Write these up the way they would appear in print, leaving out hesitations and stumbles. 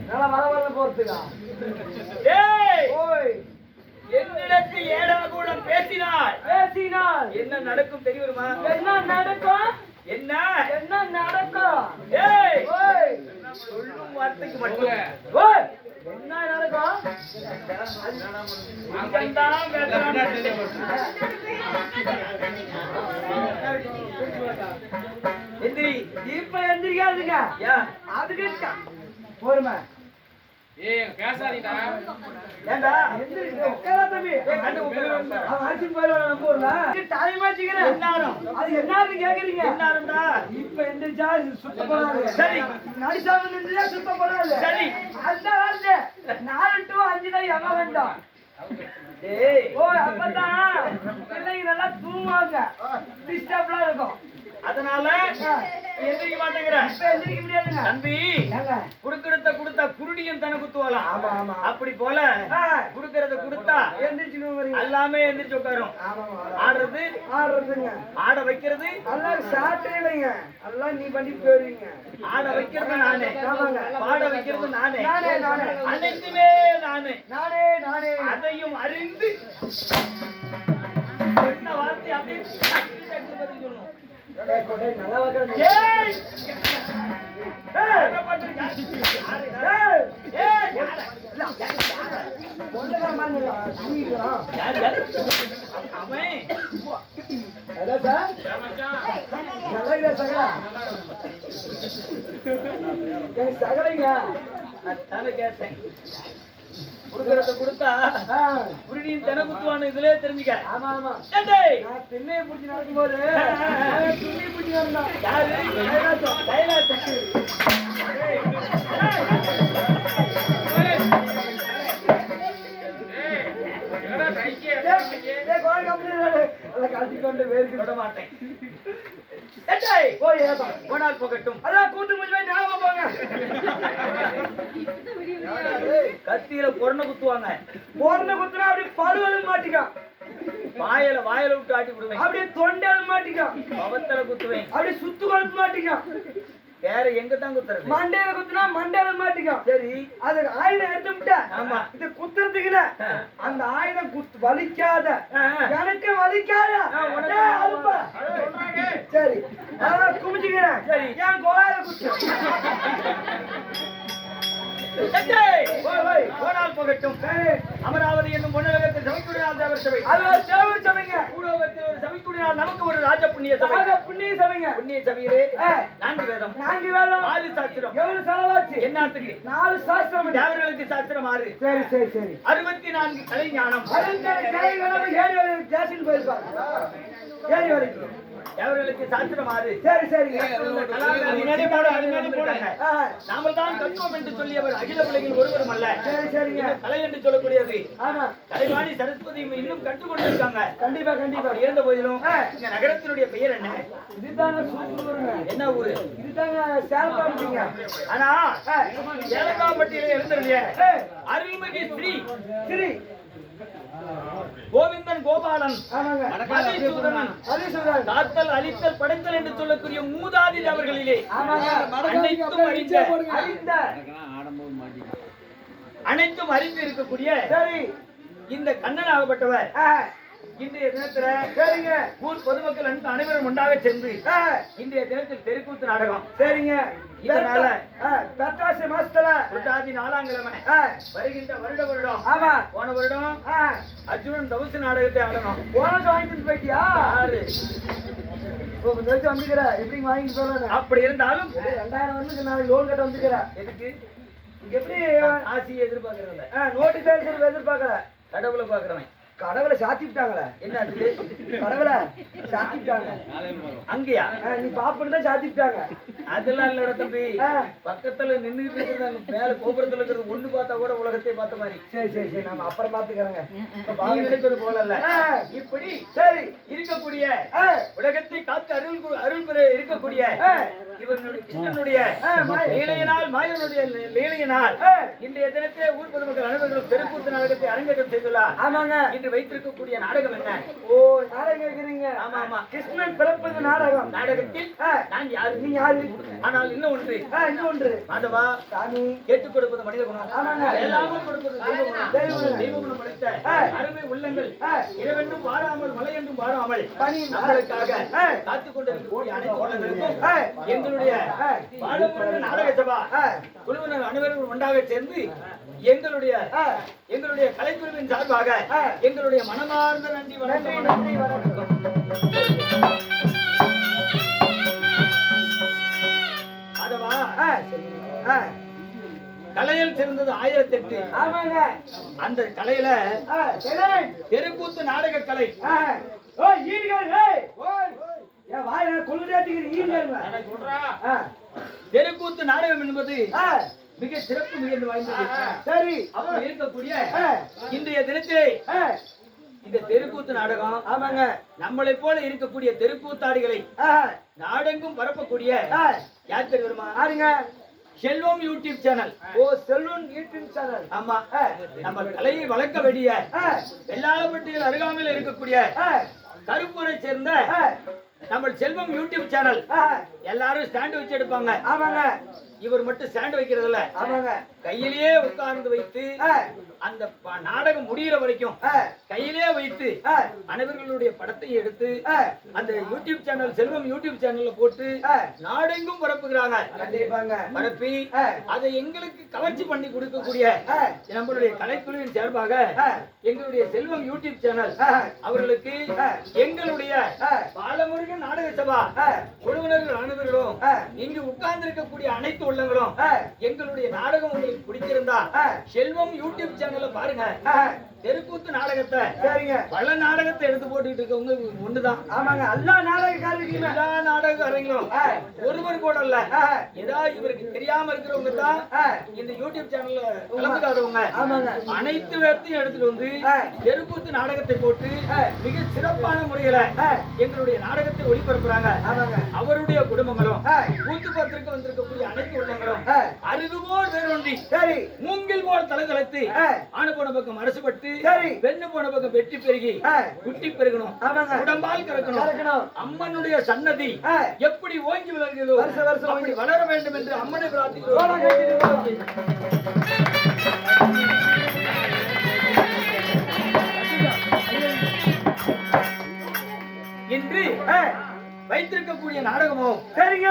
நல்லா வரவர போறதுக்கா என்னிடத்தில் ஏடாகூடம் பேசினார் என்ன நடக்கும் தெரியுமா? என்ன நடக்கும்? என்ன நடக்கும்? சொல்லும் வார்த்தைக்கு மட்டும் என்ன நடக்கும்? எந்திரி இப்ப எந்திரிக்காதுங்க. அதுக்கு பொறுமை. பேசாதீடா. ஏண்டா எந்திரிக்க உட்காரா தம்பி. அவன் அடிச்சு போயிடுவான் நம்ம ஊர்ல. டைம் ஆச்சுக்கிறேன். அது என்னன்னு கேக்குறீங்க? என்னடா? இப்ப எந்திரிச்சா சுத்த போறாங்க. சரி. நடிசாம நின்றா சுத்த போறாங்க. சரி. அந்த வார்த்தை 4 to 5 தான் எவன் வேண்டாம். அப்பதான் பிள்ளைங்க நல்லா தூங்குவாங்க. டிஸ்டர்ப்லாம் இருக்கும். அதனால எந்திரிக்க மாட்டேங்கிறேன். எந்திரிக்க முடியாதுங்க தம்பி. கொடுத்தா குருடியும் தன குத்துவாளாம். அப்படி போல குடுக்கறத கொடுத்தா எல்லாமே எந்திரிச்சு உட்காரும். ஆடுறதுங்க ஆட வைக்கிறது எல்லாம் சாட்டே இல்லைங்க. எல்லாம் நீ பண்ணி போயிருவீங்க. ஆட வைக்கிறது நானே, பாட வைக்கிறது நானே, அனைத்துமே நானே. அதையும் அறிந்து என்ன வார்த்தை அப்படியே சொல்லணும். குடுக்கறத கொடுத்தா குருடியின் தன குத்துவான இதுல தெரிஞ்சுக்க. ஆமா திண்ணையை பிடிச்சி நடக்கும்போது துணி பிடிச்சி நடந்தா யாரு? கட்டிக்கொண்டு வேறு விட மாட்டேன். போனால் போகட்டும். அதான் கூட்டு முடிஞ்சு ஞாபகம் போங்க. கத்தியில பொருணை குத்துவாங்க. பொருணை குத்துனா அப்படி பழுவலும் மாட்டிக்கான். வாயில விட்டு ஆட்டி விடுவேன். அப்படியே தொண்டையில மாட்டிக்கான். பவத்தல குத்துவேன். அப்படியே சுத்து கொழுப்பு மாட்டிக்கான். வேற எங்க தான் குத்துறது? மண்டையில குத்துனா மண்டையில மாட்டிக்கும். சரி, அது ஆயுதம் எடுத்துட்டா. ஆமா, இது குத்துறதுக்குல அந்த ஆயுதம் வலிக்காத, எனக்கு வலிக்காத. சரி, அதான் குமிச்சுக்கிறேன். சரி, என் கோயில குத்து. போனால் போகட்டும். அமராவதி என்னும் பொன்னகத்தில் சபைக்குடியால் தேவர் சபை. தேவர் சபைங்க. பூலோகத்தில் ஒரு சபைக்குடியால் நமக்கு ஒரு ராஜ புண்ணிய சபை. புண்ணிய சபைங்க. புண்ணிய சபையிலே 4 வேதம். 4 வேதம். 6 சாஸ்திரம். எவ்வளவு செலவாச்சு? என்னத்துக்கு? 4 சாஸ்திரம். தேவர்களுக்கு சாஸ்திரம் 6. சரி. 64 கலை ஞானம். 64 கலை ஞானம். ஏறி ஜாசின் போயிருப்பாங்க. ஏறி வரைக்கும் தேவர்களுக்கு சாஸ்திரம் 6. சரி. நாம தான் கற்றுவோம் என்று சொல்லியவர் அகில உலகில் ஒருவரும் அல்ல. சரிங்க. கலை என்று சொல்லக்கூடியது. ஆமா, கலைவாணி சரஸ்வதி இன்னும் கற்றுக்கொண்டு இருக்காங்க. கண்டிப்பா. இருந்த போதிலும் இந்த நகரத்தினுடைய பெயர் என்ன? இதுதாங்க சூப்பருங்க. என்ன ஊரு? இதுதாங்க சேலப்பாம்பட்டிங்க. ஆனா சேலப்பாம்பட்டியில இருந்தவங்க அருள்மிகு ஸ்ரீ கோவிந்தன் கோபாலன், காத்தல் அழித்தல் படைத்தல் என்று சொல்லக்கூடிய மூதாதி தேவர்களிலே அனைத்தும் அறிந்து இருக்கக்கூடிய இந்த கண்ணன் ஆகப்பட்டவர் இன்றைய தினத்துல ஊர் பொதுமக்கள் அனைவரும் ஒன்றாக சென்று இன்றைய தினத்தில் தெருக்கூத்து நாடகம். சரிங்க. இதனால புரட்டாசி மாசத்துல புரட்டாசி 4ஆம் கிழமை வருகின்ற வருடம். ஆமா, போன வருடம் அர்ஜுனன் தவசு நாடகத்தை ஆடணும். போனது வாங்கிட்டு போயிட்டியா? வந்துக்கிற எப்படி வாங்கிட்டு போறேன். அப்படி இருந்தாலும் 2000 வந்து நாளைக்கு லோன் கட்ட வந்துக்கிற. எதுக்கு? எப்படி ஆசியை எதிர்பார்க்கறதில்ல, நோட்டீஸ் எதிர்பார்க்கற. கடவுளை பாக்குறவன் கடவுளை சாத்திட்டாங்களே. என்ன கடவுளை சாத்திட்டாங்க அங்கயா? நீ பாப்பன்னு தான் சாத்திட்டாங்க. அதெல்லாம் இல்லடா தம்பி. பக்கத்துல நின்றுட்டு இருக்கிறது மேல கோபுரத்துல இருக்கிறது ஒண்ணு பார்த்தா கூட உலகத்தை பார்த்த மாதிரி. சரி, நாம அப்புறம் பாத்துக்கிறோங்க. நினைப்பது போல இல்ல. இப்படி சரி இருக்கக்கூடிய உலகத்தை காத்து அருள் பெற இருக்கக்கூடிய இவர்களுடைய கிருஷ்ணனுடைய லீலையினால், மாயனுடைய லீலையினால் இன்றைய தினத்தை ஊர் பொதுமக்கள் அனைவர்களும் தெருக்கூத்து நாடகத்தை அரங்கேற்றம் செய்துள்ளார். ஆமாங்க. இன்று வைத்திருக்கக்கூடிய நாடகம் என்ன? நாடகம் இருக்கிறீங்க. ஆமா, கிருஷ்ணன் பிறப்பது நாடகம். நாடகத்தில் நான் யாரு? நீ யாரு? ஆனால் இன்னொன்று மாதவா கேட்டுக் கொடுப்பது மனித குணம், எல்லாமும் கொடுப்பது தெய்வ குணம். தெய்வ குணம் படைத்த அருமை உள்ளங்கள் இரவென்றும் வாராமல் மழை என்றும் வாராமல் நம்மளுக்காக காத்துக் கொண்டிருக்கக்கூடிய அனைத்து உள்ளங்களுக்கும் எங்களுடைய வாழமுறை நாடக சபா குழுவினர் அனைவரும் ஒன்றாக சேர்ந்து எங்களுடைய கலைக்குழுவின் சார்பாக எங்களுடைய மனமார்ந்த நன்றி வணக்கம். அதவா கலையில் சிறந்தது 1008. அந்த கலையில தெருக்கூத்து நாடக கலை தெருக்கூத்து நாடகம் என்பது மிக சிறப்பு மிகுந்து வாய்ந்தது. சரி, அப்படி இருக்கக்கூடிய இன்றைய தினத்திலே இந்த தெருக்கூத்து நாடகம் நம்மளை போல இருக்கக்கூடிய தெருக்கூத்தாடிகளை நாடெங்கும் பரப்பக்கூடிய யார் தெரியுமா? செல்வம் யூடியூப் சேனல். செல்வம் யூடியூப் சேனல். ஆமா, நம்ம கலையை வளர்க்க வேண்டிய வெள்ளாளப்பட்டியில் அருகாமையில் இருக்கக்கூடிய கருப்பூரை சேர்ந்த நம்ம செல்வம் யூடியூப் சேனல் எல்லாரும் ஸ்டாண்ட் வச்சு எடுப்பாங்க. ஆமாங்க, இவர் மட்டும் ஸ்டாண்ட் வைக்கிறது இல்ல. ஆமாங்க, கையிலேயே உட்கார்ந்து வைத்து அந்த நாடகம் முடிகிற வரைக்கும் கையிலே வைத்து அனைவர்களுடைய படத்தை எடுத்து அந்த யூடியூப் சேனல் செல்வம் யூடியூப் சேனல்ல போட்டு நாடெங்கும் பரப்புகிறாங்க. பரப்பி அதை எங்களுக்கு கவர்ச்சி பண்ணி கொடுக்கக்கூடிய நம்மளுடைய கலைக்குழுவின் சார்பாக எங்களுடைய செல்வம் யூடியூப் சேனல் அவர்களுக்கு எங்களுடைய பாலமுருகன் நாடக சபா குழுவினர்கள் அனைவர்களும் இங்கு உட்கார்ந்து இருக்கக்கூடிய அனைத்து உள்ளங்களும் எங்களுடைய நாடகம் உங்களுக்கு பிடிச்சிருந்தா செல்வம் யூடியூப் சேனல்ல பாருங்க. தெருக்கூத்து நாடகத்தை பல நாடகத்தை எடுத்து போட்டுட்டு இருக்கவங்க ஒண்ணுதான். ஆமாங்க, எல்லா நாடகக்காரங்களும் ஒருவர் கூட இல்ல. ஏதாவது இவருக்கு தெரியாம இருக்கிறவங்க தான் இந்த யூடியூப் சேனல்ல கலந்துக்காதவங்க அனைத்து பேர்த்தையும் எடுத்துட்டு வந்து தெருக்கூத்து நாடகத்தை போட்டு மிக சிறப்பான முறையில எங்களுடைய நாடகத்தை ஒளிபரப்புறாங்க. அவருடைய குடும்பங்களும் கூத்து பத்திரிக்கை வந்திருக்கக்கூடிய அனைத்து உள்ளங்களும் அருகு போல் வேறொன்றி மூங்கில் போல் தலைத்தலைத்து ஆணு போன பக்கம் அரசுபட்டு பெண்ணு போன பக்கம் வெற்றி பெருகி குட்டி பெருகணும், உடம்பால் கறக்கணும். அம்மனுடைய சன்னதி எப்படி ஓங்கி விளங்குதோ அப்படி வளர வேண்டும் என்று அம்மனை பிரார்த்திக்கிறோம். இன்று வைத்திருக்கக்கூடிய நாடகமோ சரிங்க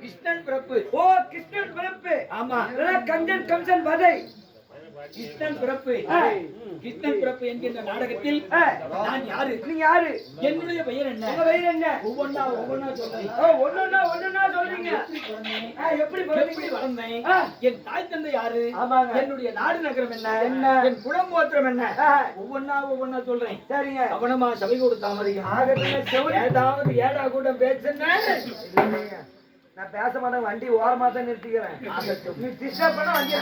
கிருஷ்ணன் பிறப்பு. கிருஷ்ணன் பிறப்பு. ஆமா, கஞ்சன் கம்சன் வதை கிருஷ்ணன் பிறப்பு. கிருஷ்ணன் பிறப்பு என்கின்ற நாடகத்தில் நான் யாரு, நீங்க யாரு, என்னுடைய பெயர் என்ன, உங்க பெயர் என்ன, ஒவ்வொன்னா சொல்றேன். ஒவ்வொன்னா சொல்றீங்க. எப்படி வளர்ந்தேன், என் தாய் தந்தை யாரு, என்னுடைய நாடு நகரம் என்ன, என் குலம் கோத்திரம் என்ன, ஒவ்வொன்னா சொல்றேன். சரிங்க, கவனமா சபை கொடுத்தாமதிங்க. ஏதாவது ஏடா கூட்டம் பேசுங்க, நான் பேச மாட்டேன். வண்டி ஓரமா தான் நிறுத்திக்கிறேன். நீ டிஸ்டர்ப் பண்ண வண்டி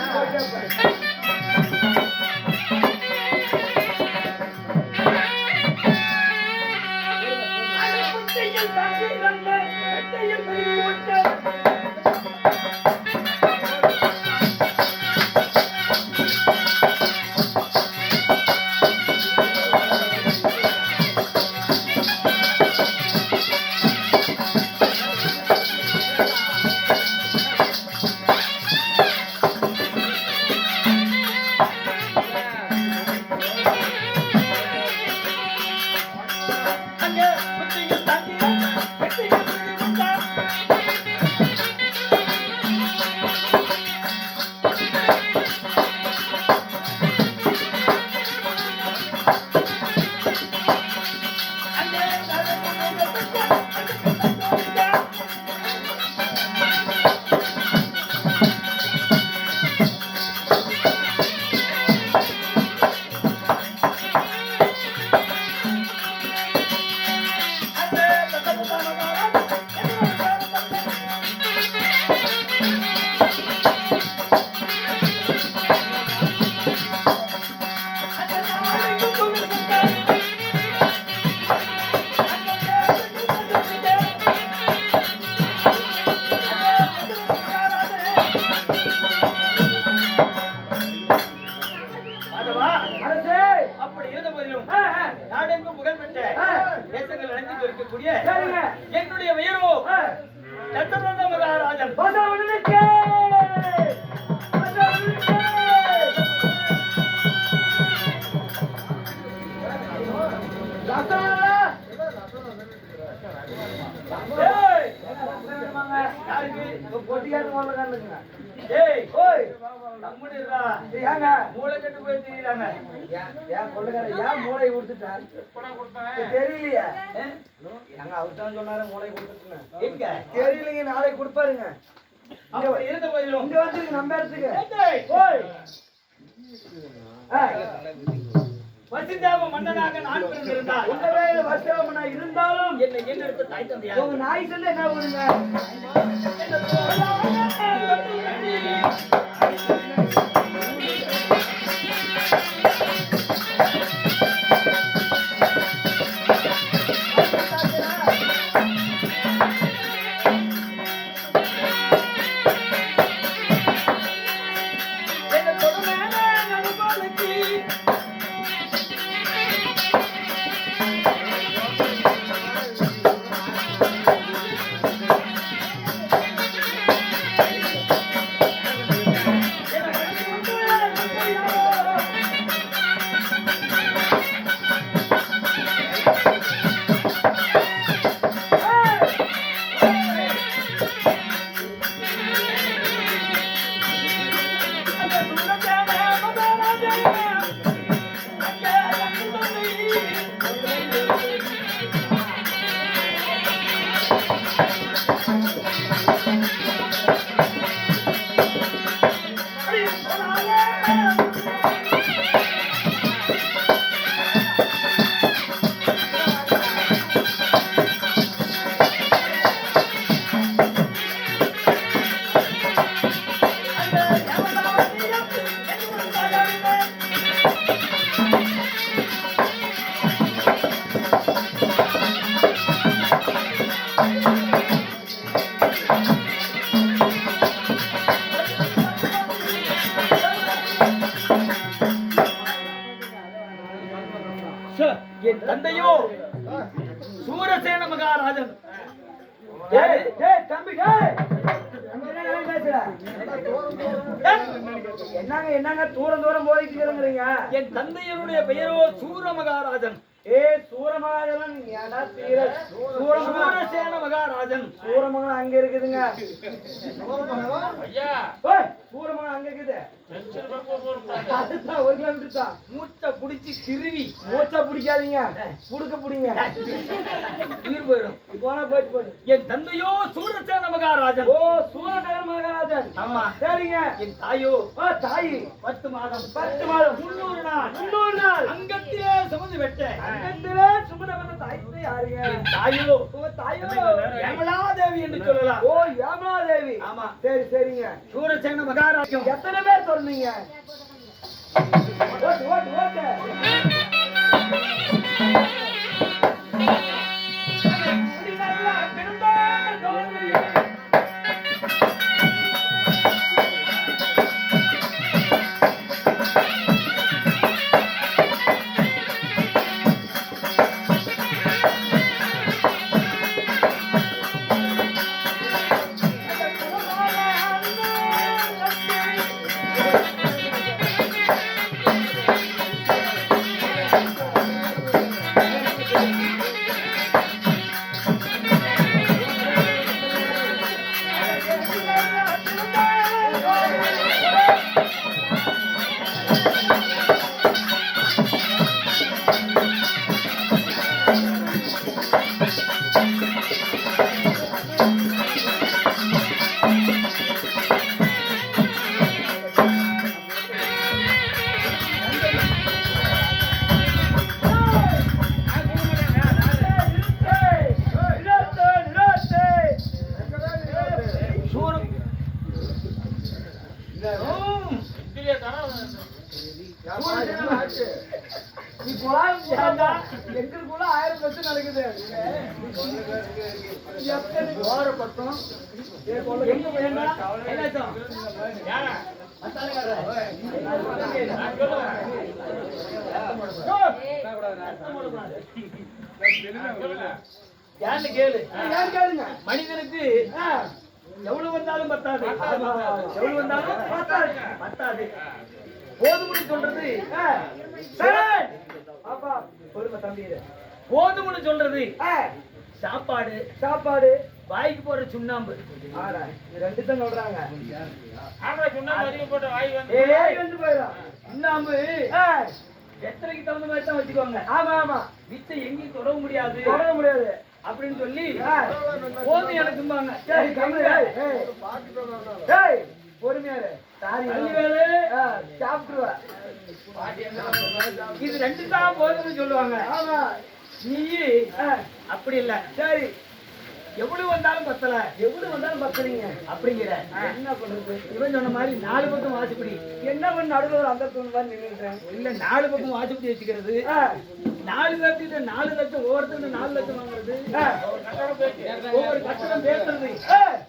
மன்னன் பசவனுக்கு மூளை கட்டு போய் தெரியுறாங்க மூளை கொடுத்துட்டான் தெரியலையா எங்க அவர்தான் சொன்னாரு மூளை கொடுத்துட்டேன் எங்க தெரியலைங்க நாளைக்கு கொடுப்பாருங்க இருந்த போயிடும் இங்க வந்து நம்ம இடத்துக்கு வசிதாப மன்னனாக நான் பிறந்திருந்தால் உங்களே வசிதாப மன்னா இருந்தாலும் என்னை என்னெடுத்து தாய் தந்தையா உங்க நாய் சொல்ல என்ன பண்ணுங்க என் தந்தையோ சூரசேன மகாராஜன். என்னங்க தூரம் தூரம் போயிட்டு இருக்கிறீங்க? என் தந்தையனுடைய பெயரோ சூர மகாராஜன். சூரமகாராஜன் சூரசேன மகாராஜன். சூரமகன் அங்க இருக்குதுங்க. சூரமகன் அங்க இருக்குது. ஒரு கிலோமீட்டர் தான். மூச்சை புடிச்சு திருவி. மூச்சை பிடிக்காதீங்க, புடுக்க பிடிங்க, உயிர் போயிடும். போனா போயிட்டு போயிடு. என் தந்தையோ சூரசேன மகாராஜன். சூரசேன மகாராஜன். ஆமா சரிங்க. என் தாயோ தாய் 10 மாதம் 10 மாதம் 300 நாள் அங்கத்திலே சுமந்து வெட்டேன். அங்கத்திலே சுமந்து வந்த தாய் யாருங்க? என் தாயோ தாயோ யமலாதேவி என்று சொல்லலாம். யமலாதேவி. ஆமா. சரி சரிங்க. சூரசேன மகாராஜன். எத்தனை பேர் சொன்னீங்க? ஓட்டு ஓட்டு ஓட்டு. எங்களுக்குள்ள 1000 பிரச்சனை நடக்குது. கேளு. கேளுங்க. மனிதனுக்கு எவ்வளவு வந்தாலும் பத்தாது. எவ்வளவு வந்தாலும் பத்தாது. போதும்னு சொல்றது அப்பா பொறுமை தம்பி. போதும்னு சொல்றது சாப்பாடு சாப்பாடு வாய்க்கு போற சுண்ணாம்பு. ரெண்டு தான் சொல்றாங்க. சுண்ணாம்பு எத்தனைக்கு தகுந்த மாதிரி தான் வச்சுக்கோங்க. ஆமா ஆமா. வித்த எங்கேயும் தொட முடியாது அப்படின்னு சொல்லி போதும் எனக்கும்பாங்க. பொறுமையாரு சாப்பிட்டுருவா. இது ரெண்டு தான் போதும்னு சொல்லுவாங்க. ஆமா. நீ அப்படி இல்ல. சரி எவ்வளவு வந்தாலும் பத்தல, எவ்வளவு வந்தாலும் பத்தலீங்க அப்படிங்கிற. என்ன பண்றது? இவன் சொன்ன மாதிரி 4 பக்கம் வாசிப்படி. என்ன பண்ண நடுவில் அந்த மாதிரி நின்றுட்டேன். இல்ல 4 பக்கம் வாசிப்படி வச்சுக்கிறது. 4 பேர்த்திட்ட 4 லட்சம், ஒவ்வொருத்தருக்கு 4 லட்சம் வாங்குறது, ஒவ்வொரு கட்டணம் பேசுறது,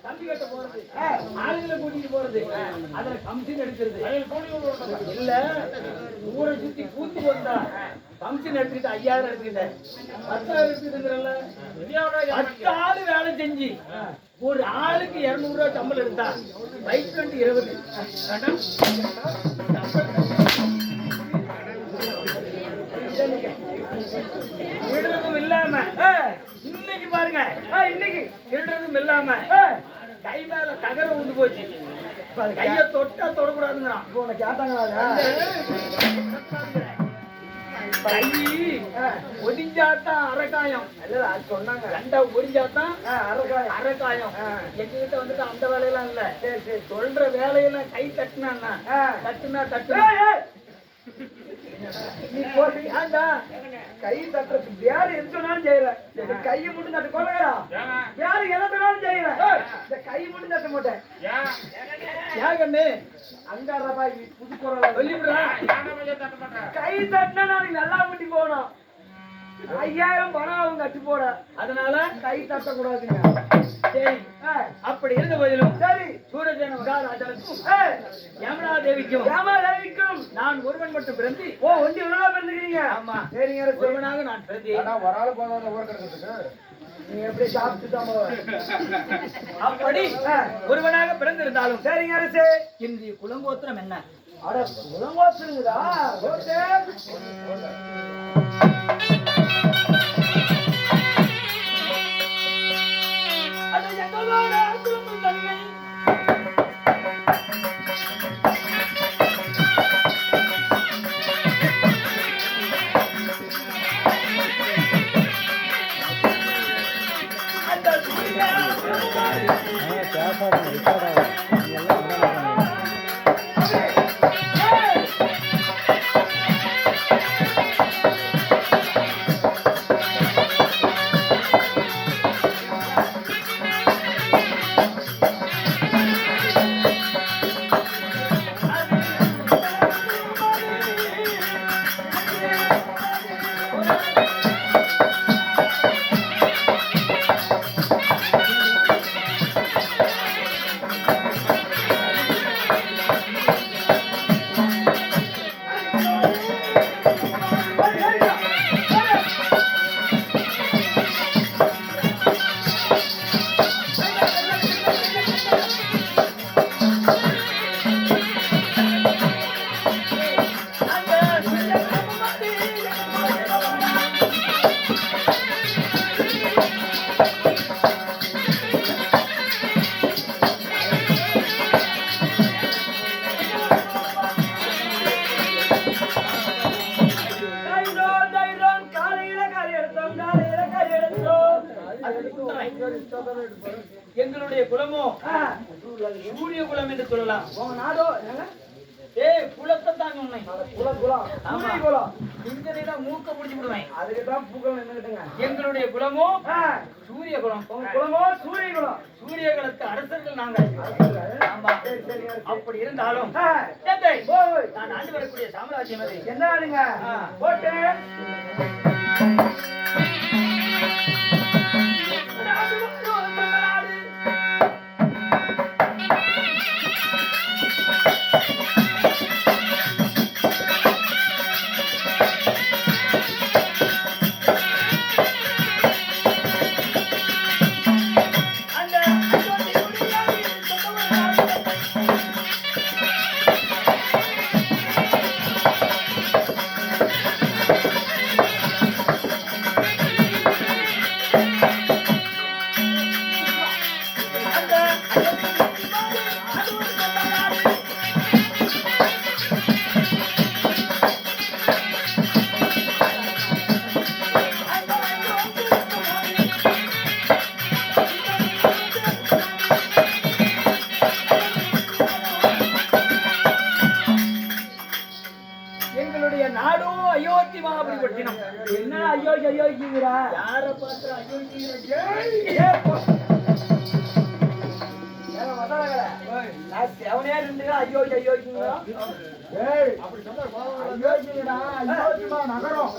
தம்பி கட்ட போறது, ஆளுகளை கூட்டிட்டு போறது, அதுல கமிஷன் எடுக்கிறது. இல்ல ஊரை சுத்தி கூத்து போந்தா கமிஷன் எடுத்துக்கிட்டு 5000 எடுத்துக்கிட்டேன், 10,000 எடுத்துக்கிறல்ல. 10 ஆளு வேலை செஞ்சு ஒரு ஆளுக்கு 200 ரூபாய் சம்பளம் எடுத்தா பைக் 20. விடுறதும் இல்லாம இன்னைக்கு பாருங்க, இன்னைக்கு விடுறதும் இல்லாம கை மேல தகர உண்டு போச்சு. கைய தொட்டா தொடக்கூடாதுங்கிறான். கேட்டாங்களா? கை ஒடிஞ்சாத்தான் அரைக்காயம். சொன்னாங்க ரெண்டா ஒடிஞ்சாத்தான் அரைக்காயம். எங்ககிட்ட வந்துட்டு அந்த வேலையெல்லாம் இல்ல. சொல்ற வேலையெல்லாம் கை தட்டுனா தட்டுனா தட்டு. நீ போட்டீங்க கை தட்டுறது வேற எது சொன்னாலும் செய்யற. கையை மட்டும் தட்டு கொள்ளா வேற எதை சொன்னாலும் செய்யற. இந்த கை மட்டும் தட்ட மாட்டேன். ஏன் கண்ணு அங்காரப்பா புது குரல் சொல்லிவிடுறா. கை தட்டினா நாளைக்கு நல்லா முட்டி போகணும். 5000 பணம் அவங்க கட்டி போட. அதனால கை தட்டக்கூடாதுங்க. சரி அப்படி இருந்த போதிலும் சரி சூரசேன மகாராஜனுக்கும் யமுனாதேவிக்கும் நான் ஒருவன் மட்டும் பிறந்து. ஒண்டி ஒருவனா பிறந்துக்கிறீங்க? ஆமா சரிங்க. ஒருவனாக நான் பிறந்தேன். ஒரு ஆள் போதாத ஊர் கிடக்கிறதுக்கு நீ எப்படி சாப்பிட்டுதான் அப்படி ஒருவனாக பிறந்திருந்தாலும் சரிங்க அரசே. இன்றைய குலங்கோத்திரம் என்ன? அட குலங்கோத்திரங்களா? அது எங்களோட குடும்பம் தன்மை. எங்களுடைய குலமோ சூரிய குலம் என்று சொல்லலாம். நாடோ குலத்தை தான் உண்மை. மூக்க பிடிச்சு விடுவேன். அதுக்குதான் பூக்கள் நின்றுட்டுங்க. எங்களுடைய குலமோ சூரிய குலம். குலமோ சூரிய குலம். சூரிய குலத்து அரசர்கள் நாங்கள். ஆமா. அப்படி இருந்தாலும் நான் ஆண்டு வரக்கூடிய சாம்ராஜ்யம் அது என்ன ஆளுங்க போட்டு அந்த எங்களுடைய நாடும் அயோத்தி மகாபலிபட்டினம். என்ன ஐயோங்கிறா? யார பார்த்து அயோத்திங்கிற? நான் செவனையா இருந்துக்கிறேன். ஐயோங்கிறா? அப்படி சொன்னா ஐயோங்கிறா? ஐயோத்திமா நகரம்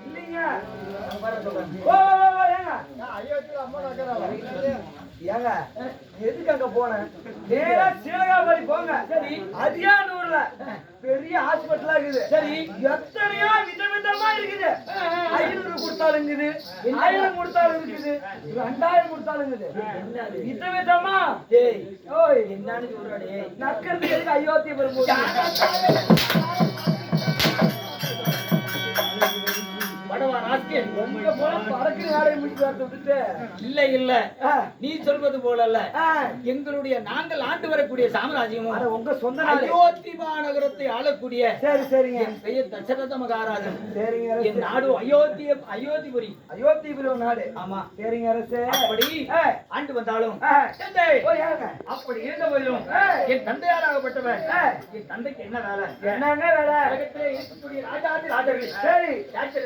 இல்லைங்க. ஏங்க எதுக்கு அங்க போனேன்? நேரா சீலகாபுரி போங்க. சரி, அதிகானூர்ல பெரிய ஹாஸ்பிட்டலா இருக்குது. சரி, எத்தனையோ விதவிதமா இருக்குது. 500 கொடுத்தாலும் இருக்குது, 1000 கொடுத்தாலும் இருக்குது, 2000 கொடுத்தாலும் இருக்குது. விதவிதமா ஓய் என்னன்னு சொல்றாடே? நக்கிறது எதுக்கு அயோத்தி பெரும்போது படவா ராஸ்கேல் உங்க போல பறக்கிற வேலையை முடிச்சு வரத விட்டுட்டு இல்ல இல்ல நீ சொல்வது போல அல்ல. எங்களுடைய நாங்கள் ஆண்டு வரக்கூடிய சாம்ராஜ்யமும் அத உங்க சொந்த நாடு அயோத்தி மாநகரத்தை ஆளக்கூடிய. சரி சரிங்க. என் பெயர் தசரத மகாராஜன். சரிங்க. என் நாடு அயோத்திபுரி. அயோத்திபுரி நாடு. ஆமா சரிங்க அரசே. அப்படி ஆண்டு வந்தாலும் அப்படி இருந்த போதிலும் என் தந்தையாராகப்பட்டவன் என் தந்தைக்கு என்ன வேலை? என்னங்க வேலை? இருக்கக்கூடிய ராஜாதி ராஜர்கள். சரி,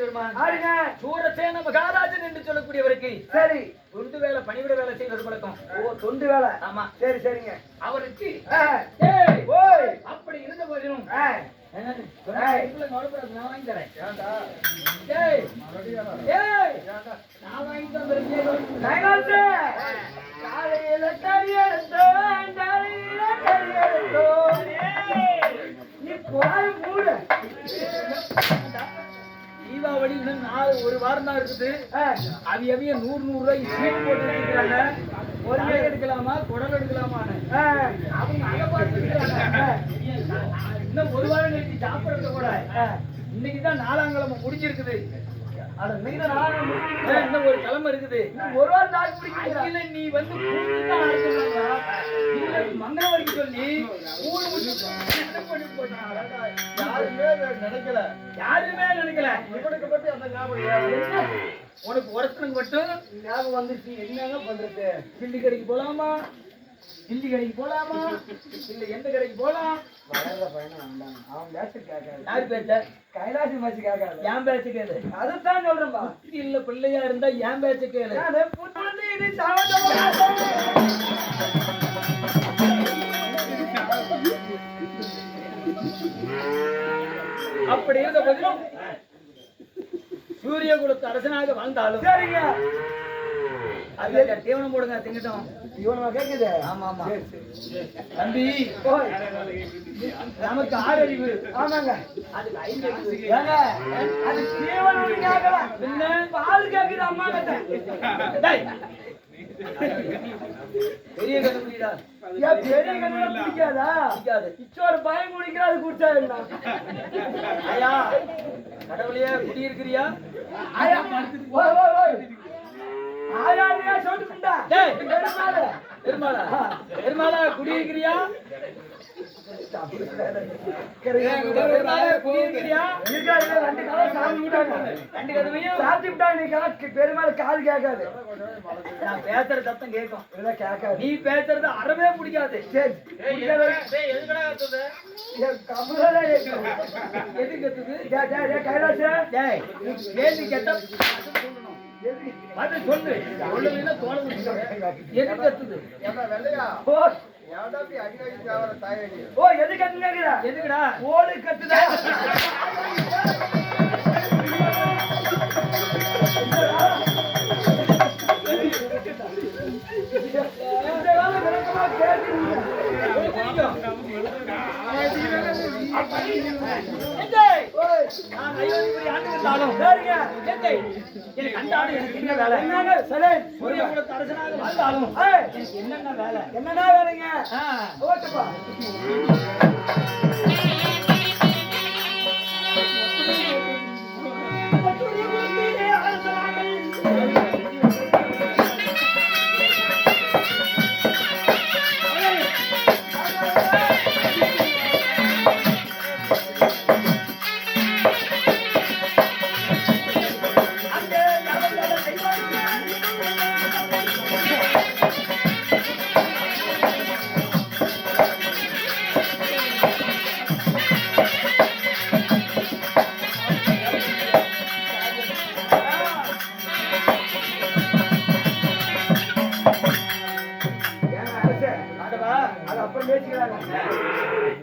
பெருமான் ஆருங்க சூரசேன மகாராஜன் என்று சொல்லக்கூடியவருக்கு சரி தொண்டு வேலை பணிவிட வேலை செய்வது பழக்கம். ஓ, தொண்டு வேலை. ஆமா. சரி சரிங்க. அவருக்கு ஓய் அப்படி இருந்த போதிலும் நான் வாங்கி தரேன். நான் வாங்கி தந்துருக்கேன். காலையில கறி எடுத்தோம், காலையில கறி எடுத்தோம். நீ போய் மூடு. தீபாவளி இன்னும் ஒரு வாரம் தான் இருக்குது. அவிய 100 ரூபாய் ஸ்வீட் போட்டு வச்சிருக்காங்க. ஒரு கை எடுக்கலாமா குடல் எடுக்கலாமான்னு அவங்க அதை பார்த்துருக்காங்க. இன்னும் ஒரு வாரம் கழிச்சு சாப்பிடுறது கூட இன்னைக்கு தான் 4ஆம் கிழமை முடிஞ்சிருக்குது. இன்னும் ஒரு கிழமை இருக்குது. ஒரு வாரம் நாள் பிடிக்கல. நீ வந்து மங்களவரிக்கு சொல்லி யாருமே நினைக்கல. உனக்கு ஒருத்தனுக்கு மட்டும் ஞாபகம் வந்துச்சு. என்னங்க பண்றது? கிண்டி கடைக்கு போலாமா, கிண்டி கடைக்கு போலாமா, இல்ல எந்த கடைக்கு போலாம்? வளர்ற பையனா வந்தாங்க. அவன் பேச்சு கேட்காது. யாரு பேச்ச? கைலாசி பேச்சு கேட்காது. என் பேச்சு கேளு. அதுதான் சொல்றேன்பா. இல்ல பிள்ளையா இருந்தா என் பேச்சு கேளு. அப்படி இருந்த போதிலும் சூரிய குலத்து அரசனாக வாழ்ந்தாலும் சரிங்க. அது தீவனம் போடுங்க திங்கட்டும். இவனுமா கேக்குது? ஆமா ஆமா. தம்பி நமக்கு 6 அறிவு. ஆமாங்க. அதுக்கு 5 அறிவு. ஏங்க அது தீவனம் கேட்கல. என்ன பால் கேக்குது அம்மா கிட்ட. பெரிய கதை புரியுதா? ஏன் பெரிய கதை பிடிக்காதா? பிடிக்காது. இச்சோறு பயம் குடிக்கிறா, அது குடிச்சா என்ன? ஐயா கடவுளையே குடியிருக்கிறியா? ஆயா ஓய் ஓய் ஓய் ஆயா சொல்லிட்டா. டேய் பெருமாளே பெருமாளா பெருமாளா குடியிருக்கிறியா? பெருமாள் காது கேட்காது. நான் பேசுற சத்தம் கேட்கும். கேட்காது. நீ பேசுறது அறவே பிடிக்காது. எது கத்துது? கேள்வி கேட்டா அது சொல்லு. சொல்லலைன்னா தோண எது கத்துது? ஓ எது கத்துங்க? எதுக்குடா? ஓடு கத்துதா? என்னென்ன வேலை? என்னன்னா வேலைங்க? ஓகேப்பா.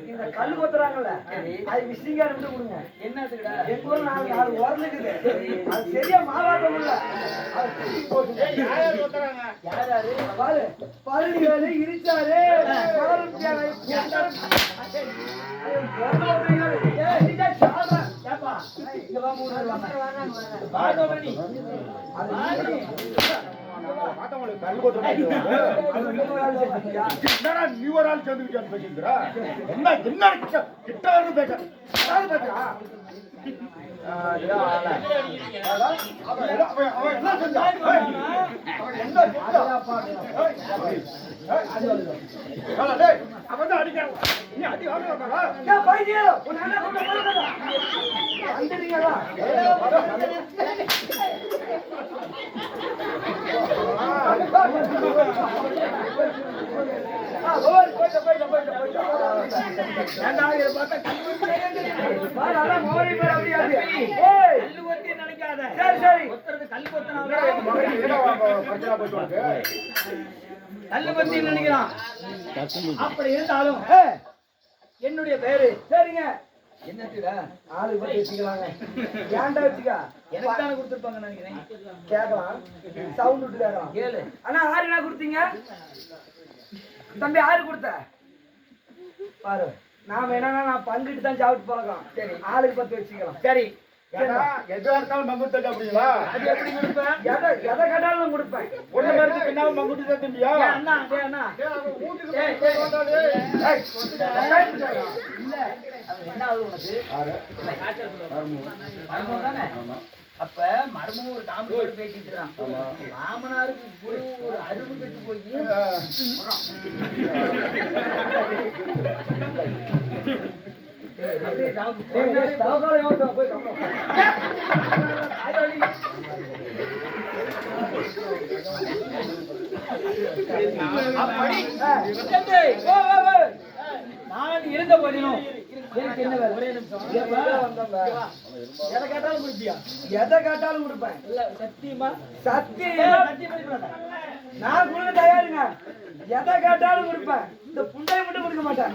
இந்த கல்லு கொத்துறாங்கல்ல அது விசிங்கா இருந்து கொடுங்க. என்னதுடா எங்க ஊர்ல நாலு ஓரல் இருக்குது. அது சரியா மாவாட்டம் இல்ல. அது தூக்கி போட்டு யார் கொத்துறாங்க? யாராரு? பாரு பருதிகளை இரிச்சாரு பருத்தியாவை நீ ஒரு ஆள் சேர்ந்துக்கிட்டு பேசுகிறா என்ன என்ன கிட்ட வந்து பேச நினைக்கிறான். அப்படி இருந்தாலும் என்னுடைய பேரு சரிங்க என்னத்துடா ஆளு பத்தி வச்சுக்கலாங்க. ஏன்டா வச்சுக்கா எனக்கு தானே கொடுத்துருப்பாங்க நினைக்கிறேன். கேட்கலாம் சவுண்ட் விட்டு கேட்கலாம். ஏழு ஆனா ஆறுனா கொடுத்தீங்க தம்பி, ஆறு கொடுத்த பாரு. நாம என்னன்னா நான் பங்கிட்டு தான் சாப்பிட்டு பழக்கம். சரி ஆளுக்கு 10 வச்சுக்கலாம். சரி எதா இருந்தாலும் மங்குட்டு அப்படிங்களா? அது எப்படி கொடுப்பேன்? எதை கேட்டாலும் கொடுப்பேன். ஒண்ணு மருந்து பின்னாலும் மங்குட்டு தான் தம்பியா? அண்ணா அண்ணா இல்ல என்ன ஆகுது உனக்கு தானே? அப்ப மருமம் ஒரு காமெடியோட பேசிட்டு இருக்கான். மாமனாருக்கு ஒரு அருவு கட்டு போய் நான் இருந்த போதிலும் எனக்கு என்ன வேலை? ஒரே நிமிஷம். எதை கேட்டாலும் கொடுப்பியா? எதை கேட்டாலும் கொடுப்பேன். இல்ல சத்தியமா சத்தியமா சத்தியமா நான் கொடுக்க தயாருங்க. எதை கேட்டாலும் கொடுப்பேன். இந்த புண்டையை மட்டும் கொடுக்க மாட்டேன்.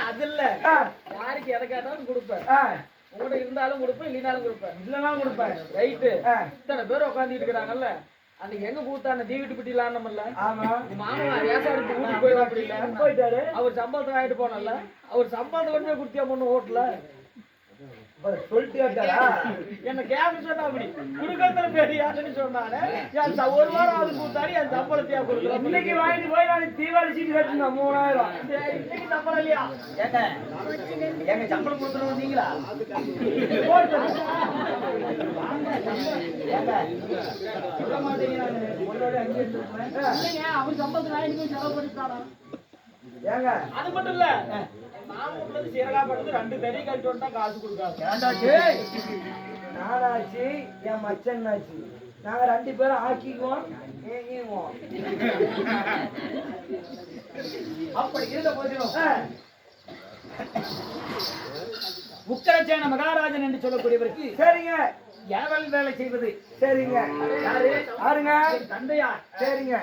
அது இல்ல யாருக்கு எதை கேட்டாலும் கொடுப்பேன். உங்கள்கிட்ட இருந்தாலும் கொடுப்பேன், இல்லைனாலும் கொடுப்பேன். இல்லைனாலும் கொடுப்பேன். ரைட்டு. இத்தனை பேர் உட்காந்துட்டு இருக்கிறாங்கல்ல, அன்னைக்கு எங்க கூத்தான தீவிட்டு பிட்டிலான்னமல்ல. ஆமா மாமா ரேசாடுக்கு ஊருக்கு போயிடும் அப்படி இல்ல போயிட்டாரு. அவர் சம்பளத்தை வாங்கிட்டு போனல, அவர் சம்பளத்தை கொண்டு போய் குடுத்தியா பொண்ணு ஓட்டல சொல்லிட்டு என்ன கேப்டன் சொன்னா அப்படி குடுக்கத்துல பெரியாருன்னு சொன்னானே. ஒரு வாரம் அது கூத்தாடி என் சம்பளத்தையா கொடுக்கலாம். இன்னைக்கு வாங்கிட்டு போய் நான் தீபாவளி சீட்டு கட்டணும் 3000. இன்னைக்கு சம்பளம் இல்லையா? எங்க சம்பளம் கொடுத்துட்டு வந்தீங்களா? சொல்ல மாட்டீங்க. அவர் சம்பளத்தை வாங்கிட்டு போய் செலவு பண்ணிட்டானா? ஏங்க அது மட்டும் இல்ல, மாமூலுக்கு சீரகாப்பட்டது 2 தறி கட்டி வந்தா காசு கொடுக்காது. நானாச்சு என் மச்சன் ஆச்சு. நாங்க 2 பேரும் ஆக்கிக்குவோம் ஏங்கிக்குவோம். அப்படி இருந்த போதிலும் உக்கரச்சேன மகாராஜன் என்று சொல்லக்கூடியவருக்கு சரிங்க ஏவல் வேலை செய்வது. சரிங்க யாரு? யாருங்க? தந்தையார். சரிங்க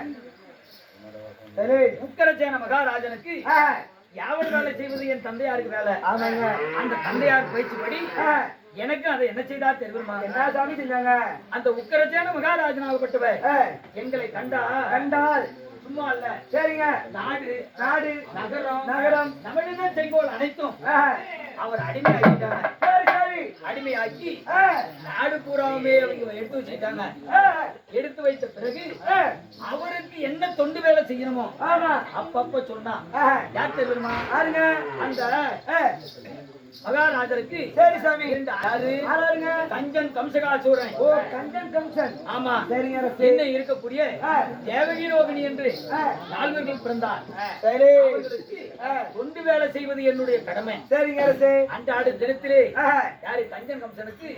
சரி உக்கரச்சேன மகாராஜனுக்கு யாவல் வேலை செய்வது என் தந்தையாருக்கு வேலை. ஆமாங்க. அந்த தந்தையார் பயிற்சிப்படி எனக்கு அதை என்ன செய்தா தெரியுமா? என்ன சாமி செஞ்சாங்க? அந்த உக்கரச்சேன மகாராஜனாகப்பட்டவர் எங்களை கண்டால் சும்மா இல்ல. சரிங்க நாடு நாடு நகரம் தமிழின செங்கோல் அனைத்தும் அவர் அடிமையாக்கிட்டாங்க. சரி சரி அடிமையாக்கி நாடு பூராவுமே அவங்க எடுத்து வச்சுட்டாங்க. எடுத்து வைத்த பிறகு அவருக்கு என்ன தொண்டு வேலை செய்யணுமோ அப்பப்ப சொன்னா யார் தெரியுமா? யாருங்க? அந்த மகாராஜருக்கு சரி சாமி. இரண்டு ஆறு யாருங்க? கஞ்சன் கம்சகாசூரன். ஓ கஞ்சன் கம்சன். ஆமா. சரிங்க அரசே. என்ன இருக்கக்கூடிய தேவகி ரோகிணி என்று நால்வர்கள் பிறந்தார். சரி. அவர்களுக்கு தொண்டு வேலை செய்வது என்னுடைய கடமை. சரிங்க அரசே. அன்றாட தினத்திலே யாரு கஞ்சன் கம்சனுக்கு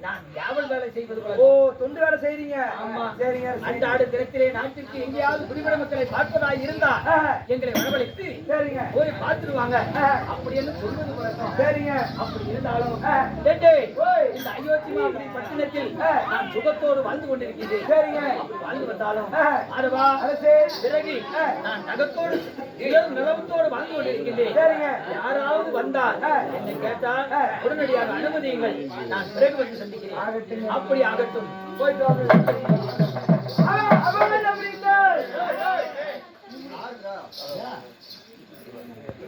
நான் யாவல் வேலை செய்வது போல. ஓ தொண்டு வேலை செய்றீங்க. ஆமா. சரிங்க அரசே. அன்றாட தினத்திலே நாட்டிற்கு எங்கேயாவது குடிமட மக்களை பார்ப்பதாய் இருந்தா எங்களை வரவழைத்து சரிங்க. போய் பார்த்துருவாங்க அப்படின்னு சொல்வது வழக்கம். சரிங்க. அப்படி இருந்தாலும் டேட்டே, இந்த அயோத்திமாபுரி பட்டணத்தில் நான் சுகத்தோடு வாழ்ந்து கொண்டிருக்கிறேன். சரிங்க. அப்படி வாழ்ந்து வந்தாலும் ஆரவா அரசே. பிறகு நான் நகத்தோடு நிலவத்தோடு வாழ்ந்து கொண்டிருக்கின்றேன். சரிங்க. யாராவது வந்தால் என்னை கேட்டால் உடனடியாக அனுமதியுங்கள், நான் பிறகு வந்து சந்திக்கிறேன். அப்படி ஆகட்டும். போயிட்டு வாங்க.